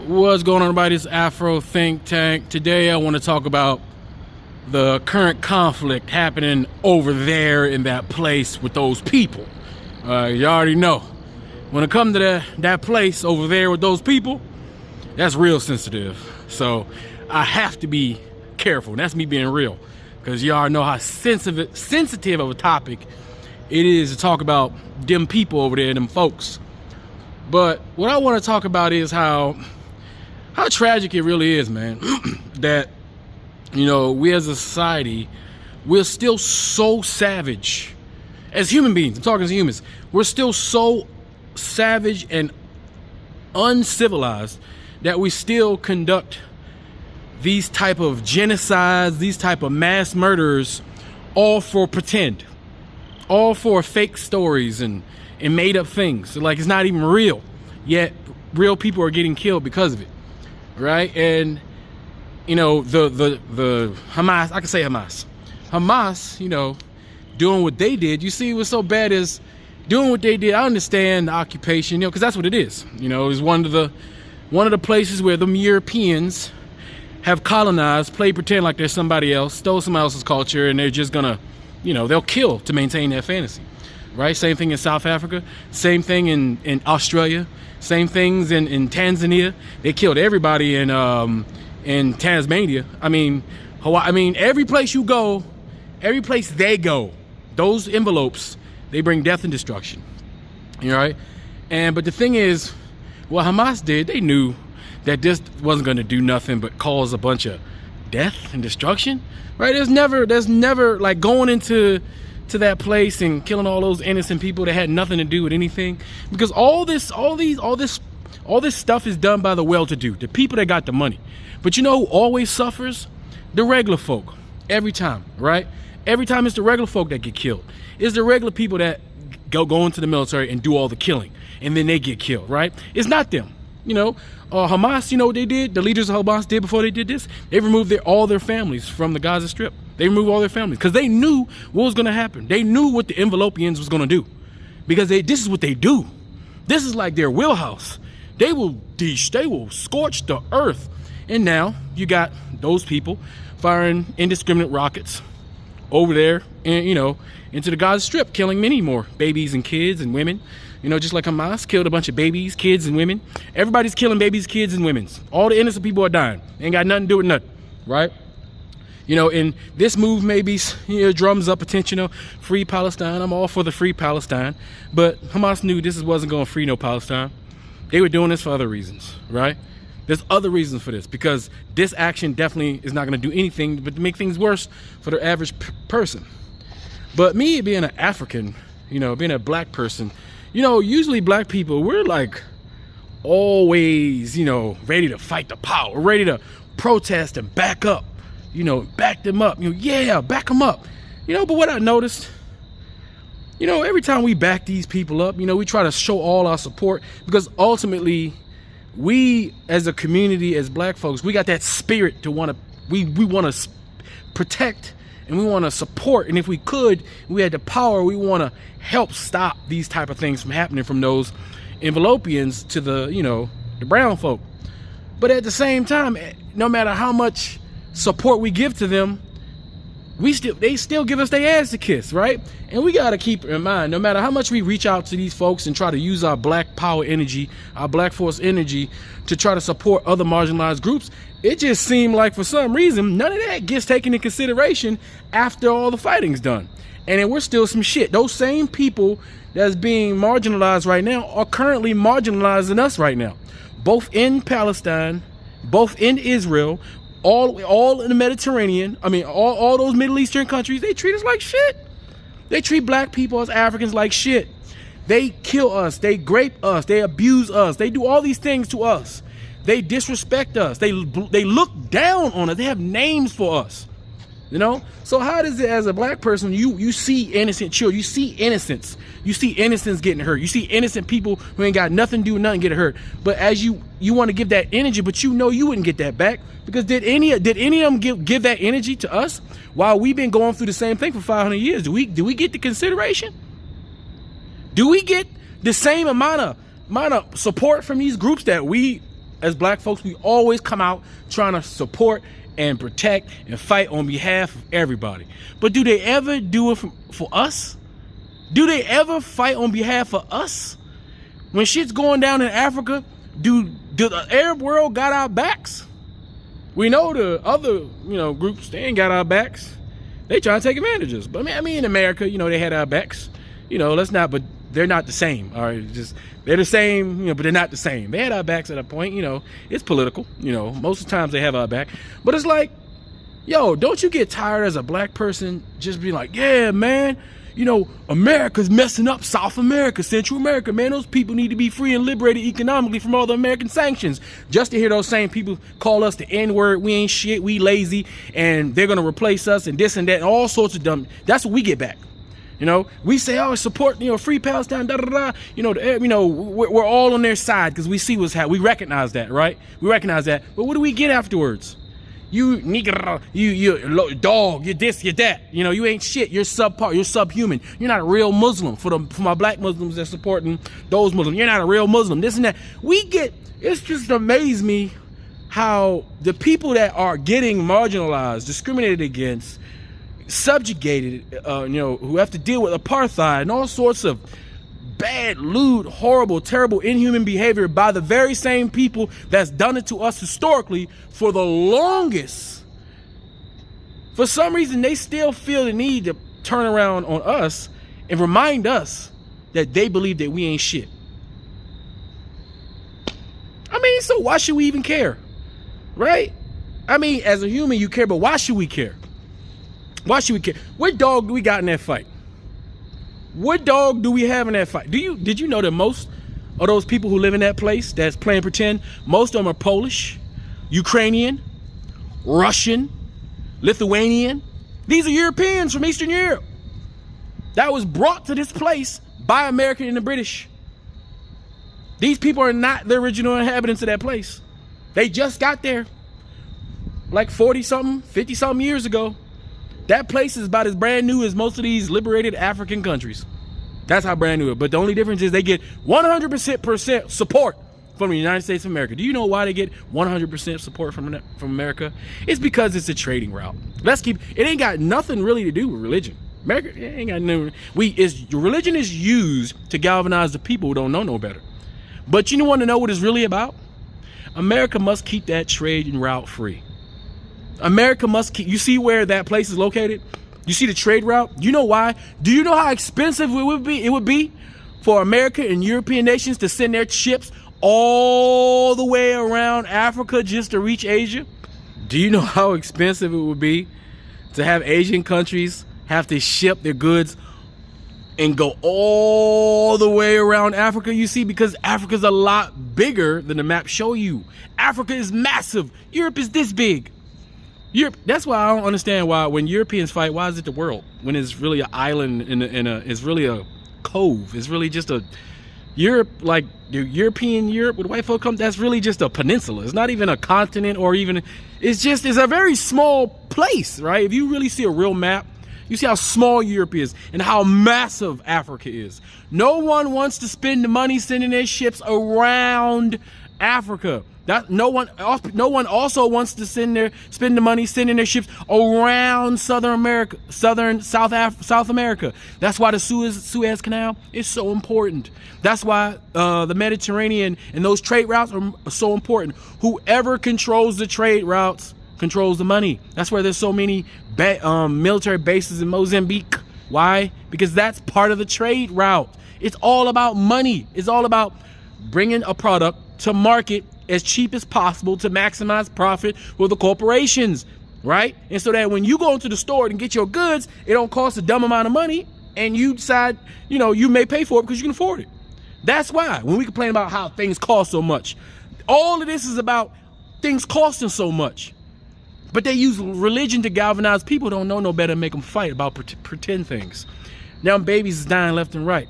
What's going on, everybody? It's Afro Think Tank. Today I want to talk about the current conflict happening over there in that place with those people. You already know. When it comes to that place over there with those people, that's real sensitive. So I have to be careful. That's me being real. Because y'all know how sensitive of a topic it is to talk about them people over there, them folks. But what I want to talk about is how tragic it really is, man, that, you know, we as a society, we're still so savage as human beings. I'm talking as humans. We're still so savage and uncivilized that we still conduct these type of genocides, these type of mass murders, all for pretend, all for fake stories and made up things. Like, it's not even real, yet real people are getting killed because of it. Right? And you know, the Hamas, I can say Hamas, you know, doing what they did. You see what's so bad is doing what they did. I understand the occupation, you know, because that's what it is. You know, it's one of the places where them Europeans have colonized, played pretend like they're somebody else, stole somebody else's culture, and they're just gonna, you know, they'll kill to maintain their fantasy. Right? Same thing in South Africa, same thing in Australia, same things in Tanzania. They killed everybody in Tasmania. I mean, Hawaii. I mean, every place you go, every place they go, those envelopes, they bring death and destruction. You know, right? But the thing is, what Hamas did, they knew that this wasn't going to do nothing but cause a bunch of death and destruction. Right? There's never like going into that place and killing all those innocent people that had nothing to do with anything, because all this stuff is done by the well-to-do, the people that got the money. But you know who always suffers? The regular folk. Every time, right? Every time it's the regular folk that get killed. It's the regular people that go into the military and do all the killing, and then they get killed, right? It's not them. You know, Hamas, you know what they did? The leaders of Hamas did before they did this? They removed all their families from the Gaza Strip. They removed all their families because they knew what was going to happen. They knew what the envelopians was going to do, because this is what they do. This is like their wheelhouse. They will scorch the earth. And now you got those people firing indiscriminate rockets over there, and you know, into the Gaza Strip, killing many more babies and kids and women. You know, just like Hamas killed a bunch of babies, kids, and women. Everybody's killing babies, kids, and women. All the innocent people are dying. Ain't got nothing to do with nothing, right? You know, and this move maybe, you know, drums up attention of free Palestine. I'm all for the free Palestine. But Hamas knew this wasn't going to free no Palestine. They were doing this for other reasons, right? There's other reasons for this, because this action definitely is not going to do anything but to make things worse for the average person. But me being an African, you know, being a black person, you know, usually black people, we're like always, you know, ready to fight the power, ready to protest and back up. You know, back them up. You know, yeah, back them up. You know, but what I noticed, you know, every time we back these people up, you know, we try to show all our support, because ultimately we as a community, as black folks, we got that spirit to want to, we want to protect and we want to support. And if we could, we had the power, we want to help stop these type of things from happening from those envelopians to the, you know, the brown folk. But at the same time, no matter how much support we give to them, they still give us their ass to kiss, right? And we got to keep in mind, no matter how much we reach out to these folks and try to use our black power energy, our black force energy to try to support other marginalized groups, it just seemed like for some reason none of that gets taken into consideration after all the fighting's done. And then we're still some shit. Those same people that's being marginalized right now are currently marginalizing us right now, both in Palestine, both in Israel, all in the Mediterranean. I mean, all those Middle Eastern countries, they treat us like shit. They treat black people as Africans like shit. They kill us, they grape us, they abuse us, they do all these things to us. They disrespect us, they look down on us, they have names for us. You know, so how does it, as a black person, you see innocent children, you see innocence, getting hurt, you see innocent people who ain't got nothing to do with nothing get hurt, but as you want to give that energy, but you know you wouldn't get that back, because did any of them give that energy to us while we've been going through the same thing for 500 years? Do we get the consideration? Do we get the same amount of support from these groups that we as black folks, we always come out trying to support and protect and fight on behalf of everybody. But do they ever do it for us? Do they ever fight on behalf of us? When shit's going down in Africa, do the Arab world got our backs? We know the other, groups, they ain't got our backs. They try to take advantages. But I mean, in America, they had our backs. But they're not the same. All right, they're the same, but they're not the same. They had our backs at a point. It's political. Most of the times they have our back. But it's like, yo, don't you get tired as a black person just being like, yeah, man, America's messing up South America, Central America, man. Those people need to be free and liberated economically from all the American sanctions. Just to hear those same people call us the N-word, we ain't shit, we lazy, and they're gonna replace us and this and that and all sorts of dumb. That's what we get back. We say, oh, support, free Palestine, da da da. We're all on their side because we see what's happening. We recognize that, right? We recognize that. But what do we get afterwards? You nigga, you dog, you this, you that. You ain't shit. You're subpar. You're subhuman. You're not a real Muslim. For my black Muslims that supporting those Muslims, you're not a real Muslim. This and that. It's just amazed me how the people that are getting marginalized, discriminated against, subjugated, who have to deal with apartheid and all sorts of bad, lewd, horrible, terrible, inhuman behavior by the very same people that's done it to us historically for the longest. For some reason, they still feel the need to turn around on us and remind us that they believe that we ain't shit. So why should we even care? Right? As a human, you care, but why should we care? Why should we care? What dog do we got in that fight? What dog do we have in that fight? Did you know that most of those people who live in that place that's playing pretend, most of them are Polish, Ukrainian, Russian, Lithuanian. These are Europeans from Eastern Europe that was brought to this place by America and the British. These people are not the original inhabitants of that place. They just got there like 40-something, 50-something years ago. That place is about as brand new as most of these liberated African countries. That's how brand new it is. But the only difference is they get 100% support from the United States of America. Do you know why they get 100% support from America? It's because it's a trading route. It ain't got nothing really to do with religion. America, it ain't got nothing. Religion is used to galvanize the people who don't know no better. But you want to know what it's really about? America must keep that trading route free. America must keep, you see where that place is located? You see the trade route? You know why? Do you know how expensive it would be for America and European nations to send their ships all the way around Africa just to reach Asia? Do you know how expensive it would be to have Asian countries have to ship their goods and go all the way around Africa? You see, because Africa's a lot bigger than the map show you. Africa is massive. Europe is this big. That's why I don't understand why when Europeans fight, why is it the world? When it's really an island it's really a cove. It's really just a Europe, like the European Europe where the white folk come, that's really just a peninsula. It's not even a continent or even, it's a very small place, right? If you really see a real map, you see how small Europe is and how massive Africa is. No one wants to spend the money sending their ships around Africa. No one also wants to spend the money sending their ships around South America. That's why the Suez Canal is so important. That's why the Mediterranean and those trade routes are so important. Whoever controls the trade routes controls the money. That's why there's so many military bases in Mozambique. Why? Because that's part of the trade route. It's all about money. It's all about bringing a product to market as cheap as possible to maximize profit for the corporations, right? And so that when you go into the store and get your goods, it don't cost a dumb amount of money, and you decide, you may pay for it because you can afford it. That's why when we complain about how things cost so much, all of this is about things costing so much. But they use religion to galvanize people who don't know no better and make them fight about pretend things. Now babies is dying left and right,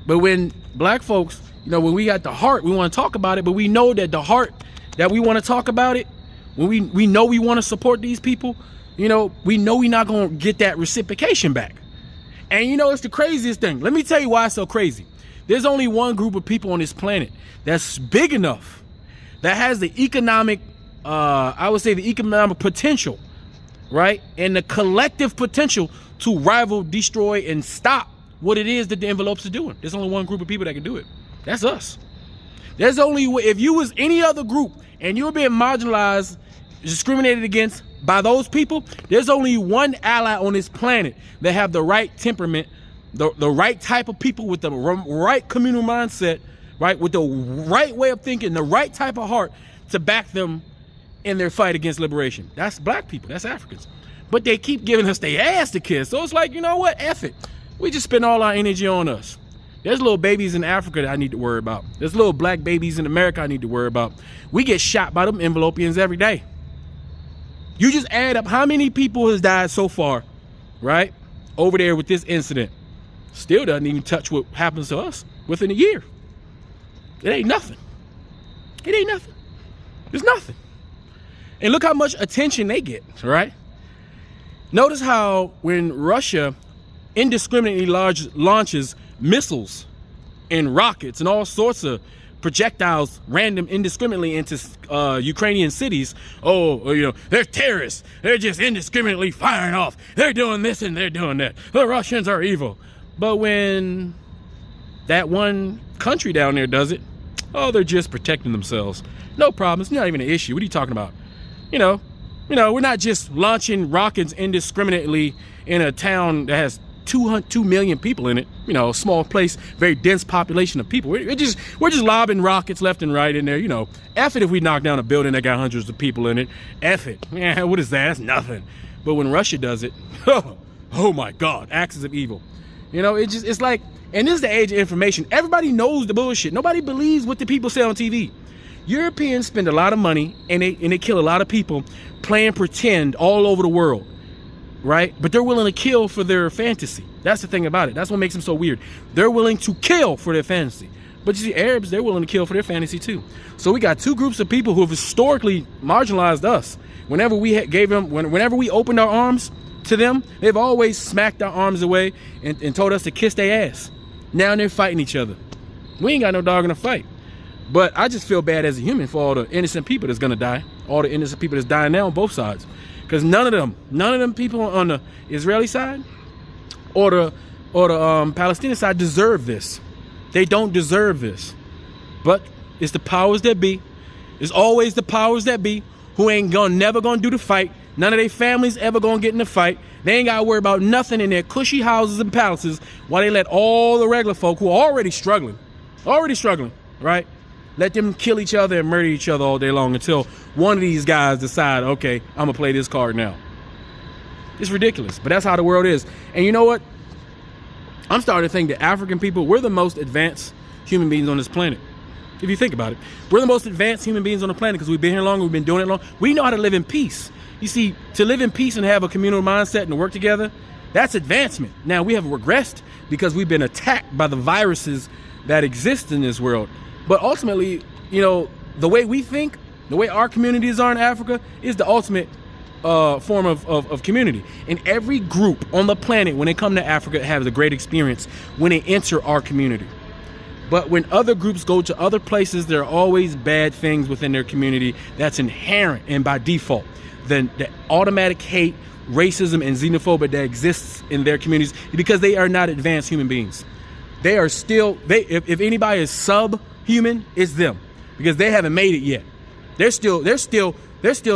but when black folks, when we got the heart, we want to talk about it, but we know that the heart that we want to talk about it, when we know we want to support these people, we know we're not going to get that reciprocation back. And it's the craziest thing. Let me tell you why it's so crazy. There's only one group of people on this planet that's big enough that has the economic, I would say the economic potential, right? And the collective potential to rival, destroy, and stop what it is that the envelopes are doing. There's only one group of people that can do it. That's us. There's only, if you was any other group and you were being marginalized, discriminated against by those people, there's only one ally on this planet that have the right temperament, the right type of people with the right communal mindset, right, with the right way of thinking, the right type of heart to back them in their fight against liberation. That's black people, that's Africans. But they keep giving us their ass to kiss. So it's like, you know what, F it. We just spend all our energy on us. There's little babies in Africa that I need to worry about. There's little black babies in America I need to worry about. We get shot by them envelopians every day. You just add up how many people has died so far, right, over there with this incident. Still doesn't even touch what happens to us within a year. It ain't nothing. It ain't nothing. It's nothing. And look how much attention they get, right? Notice how when Russia indiscriminately launches missiles and rockets and all sorts of projectiles random indiscriminately into Ukrainian cities, they're terrorists. They're just indiscriminately firing off. They're doing this and they're doing that. The Russians are evil. But when that one country down there does it, oh, they're just protecting themselves. No problem. It's not even an issue. What are you talking about? We're not just launching rockets indiscriminately in a town that has 2 million people in it, a small place, very dense population of people. We're just lobbing rockets left and right in there, F it if we knock down a building that got hundreds of people in it. F it. Yeah, what is that? That's nothing. But when Russia does it, oh my God, axis of evil. It's like, and this is the age of information. Everybody knows the bullshit. Nobody believes what the people say on TV. Europeans spend a lot of money and they kill a lot of people playing pretend all over the world, right? But they're willing to kill for their fantasy. That's the thing about it. That's what makes them so weird. They're willing to kill for their fantasy. But you see, Arabs, they're willing to kill for their fantasy too. So we got two groups of people who have historically marginalized us. Whenever we whenever we opened our arms to them, they've always smacked our arms away and told us to kiss their ass. Now they're fighting each other. We ain't got no dog in the fight. But I just feel bad as a human for all the innocent people that's gonna die, all the innocent people that's dying now on both sides. Because none of them people on the Israeli side or the Palestinian side deserve this. They don't deserve this. But it's the powers that be. It's always the powers that be who ain't never gonna do the fight. None of their families ever gonna get in the fight. They ain't gotta worry about nothing in their cushy houses and palaces while they let all the regular folk who are already struggling, right? Let them kill each other and murder each other all day long until one of these guys decide, okay, I'm gonna play this card now. It's ridiculous, but that's how the world is. And you know what? I'm starting to think that African people, we're the most advanced human beings on this planet. If you think about it, we're the most advanced human beings on the planet because we've been here long, we've been doing it long. We know how to live in peace. You see, to live in peace and have a communal mindset and to work together, that's advancement. Now, we have regressed because we've been attacked by the viruses that exist in this world. But ultimately, the way we think, the way our communities are in Africa is the ultimate form of community. And every group on the planet, when they come to Africa, has a great experience when they enter our community. But when other groups go to other places, there are always bad things within their community that's inherent and by default. The automatic hate, racism, and xenophobia that exists in their communities because they are not advanced human beings. They are still, if anybody is subhuman, it's them because they haven't made it yet. They're still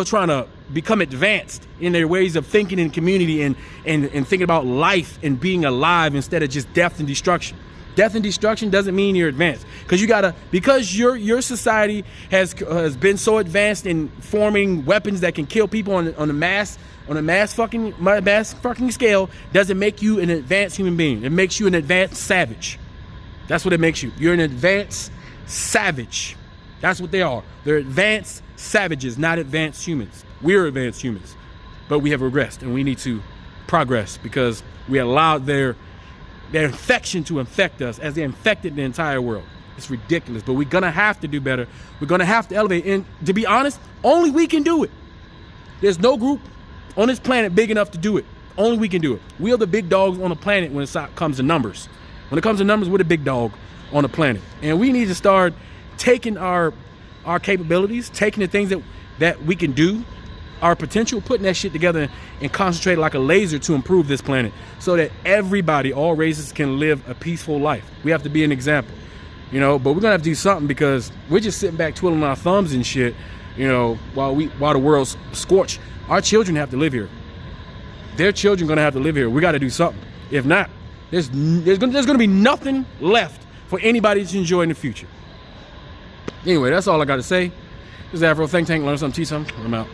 trying to become advanced in their ways of thinking in community and thinking about life and being alive instead of just death and destruction. Death and destruction doesn't mean you're advanced because your society has been so advanced in forming weapons that can kill people on a mass fucking scale doesn't make you an advanced human being. It makes you an advanced savage. That's what it makes you. You're an advanced savage. That's what they are. They're advanced savages, not advanced humans. We're advanced humans, but we have regressed and we need to progress because we allowed their infection to infect us as they infected the entire world. It's ridiculous, but we're gonna have to do better. We're gonna have to elevate, and to be honest, only we can do it. There's no group on this planet big enough to do it. Only we can do it. We are the big dogs on the planet when it comes to numbers. When it comes to numbers, we're the big dog on the planet, and we need to start taking our our capabilities, taking the things that we can do, our potential, putting that shit together and concentrate like a laser to improve this planet so that everybody, all races, can live a peaceful life. We have to be an example, you know, but we're gonna have to do something because we're just sitting back twiddling our thumbs and shit, you know, while the world's scorched. Our children have to live here. Their children gonna have to live here. We gotta do something. If not, there's gonna be nothing left for anybody to enjoy in the future. Anyway, that's all I got to say. This is Afro Think Tank. Learn something, teach something. I'm out.